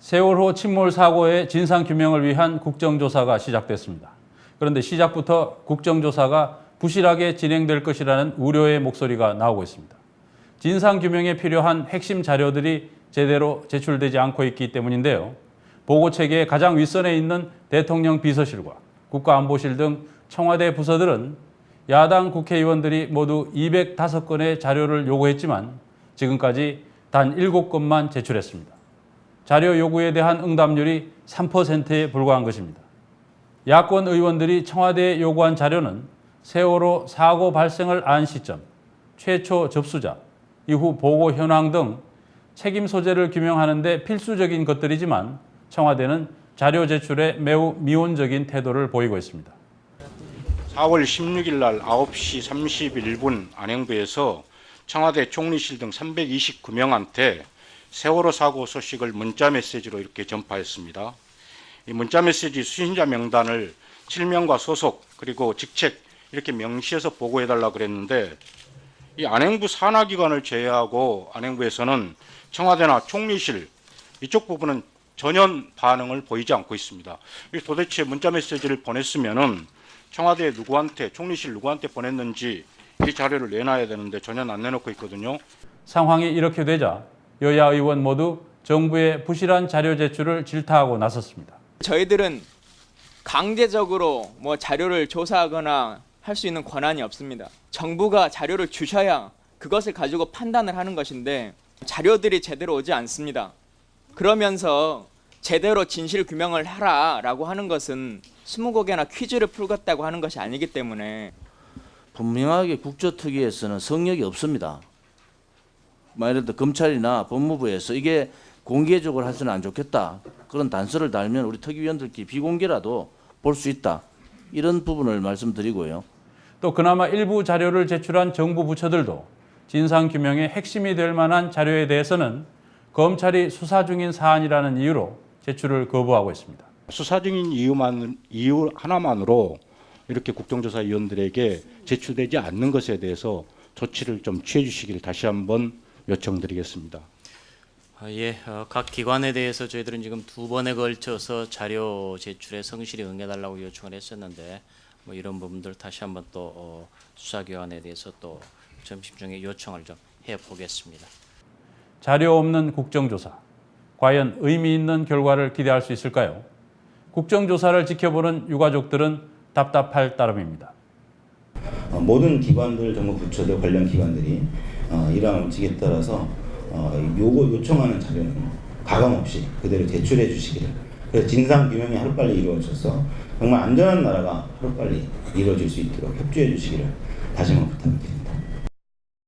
세월호 침몰 사고의 진상규명을 위한 국정조사가 시작됐습니다. 그런데 시작부터 국정조사가 부실하게 진행될 것이라는 우려의 목소리가 나오고 있습니다. 진상규명에 필요한 핵심 자료들이 제대로 제출되지 않고 있기 때문인데요. 보고체계의 가장 윗선에 있는 대통령 비서실과 국가안보실 등 청와대 부서들은 야당 국회의원들이 모두 205건의 자료를 요구했지만 지금까지 단 7건만 제출했습니다. 자료 요구에 대한 응답률이 3%에 불과한 것입니다. 야권 의원들이 청와대에 요구한 자료는 세월호 사고 발생을 안 시점, 최초 접수자, 이후 보고 현황 등 책임 소재를 규명하는 데 필수적인 것들이지만 청와대는 자료 제출에 매우 미온적인 태도를 보이고 있습니다. 4월 16일 날 9시 31분 안행부에서 청와대 총리실 등 329명한테 세월호 사고 소식을 문자 메시지로 이렇게 전파했습니다. 이 문자 메시지 수신자 명단을 실명과 소속 그리고 직책 이렇게 명시해서 보고해달라 그랬는데 이 안행부 산하기관을 제외하고 안행부에서는 청와대나 총리실 이쪽 부분은 전혀 반응을 보이지 않고 있습니다. 도대체 문자 메시지를 보냈으면은 청와대 누구한테, 총리실 누구한테 보냈는지 이 자료를 내놔야 되는데 전혀 안 내놓고 있거든요. 상황이 이렇게 되자 여야 의원 모두 정부의 부실한 자료 제출을 질타하고 나섰습니다. 저희들은 강제적으로 자료를 조사하거나 할 수 있는 권한이 없습니다. 정부가 자료를 주셔야 그것을 가지고 판단을 하는 것인데 자료들이 제대로 오지 않습니다. 그러면서 제대로 진실 규명을 하라라고 하는 것은 20곡이나 퀴즈를 풀겠다고 하는 것이 아니기 때문에 분명하게 국조특위에서는 성역이 없습니다. 예를 들어 검찰이나 법무부에서 이게 공개적으로 해서는 안 좋겠다. 그런 단서를 달면 우리 특위위원들끼리 비공개라도 볼 수 있다. 이런 부분을 말씀드리고요. 또 그나마 일부 자료를 제출한 정부 부처들도 진상규명의 핵심이 될 만한 자료에 대해서는 검찰이 수사 중인 사안이라는 이유로 제출을 거부하고 있습니다. 수사 중인 이유 하나만으로 이렇게 국정조사위원들에게 제출되지 않는 것에 대해서 조치를 좀 취해 주시기를 다시 한번 요청드리겠습니다. 각 기관에 대해서 저희들은 지금 2번에 걸쳐서 자료 제출에 성실히 응해달라고 요청을 했었는데 이런 부분들 다시 한번 또 수사기관에 대해서 또 점심 중에 요청을 좀 해보겠습니다. 자료 없는 국정조사, 과연 의미 있는 결과를 기대할 수 있을까요? 국정조사를 지켜보는 유가족들은 답답할 따름입니다. 모든 기관들, 정부 부처들, 관련 기관들이 이러한 원칙에 따라서 요청하는 자료는 가감없이 그대로 제출해 주시기를, 그래서 진상규명이 하루빨리 이루어져서 정말 안전한 나라가 하루빨리 이루어질 수 있도록 협조해 주시기를 다시 한번 부탁드립니다.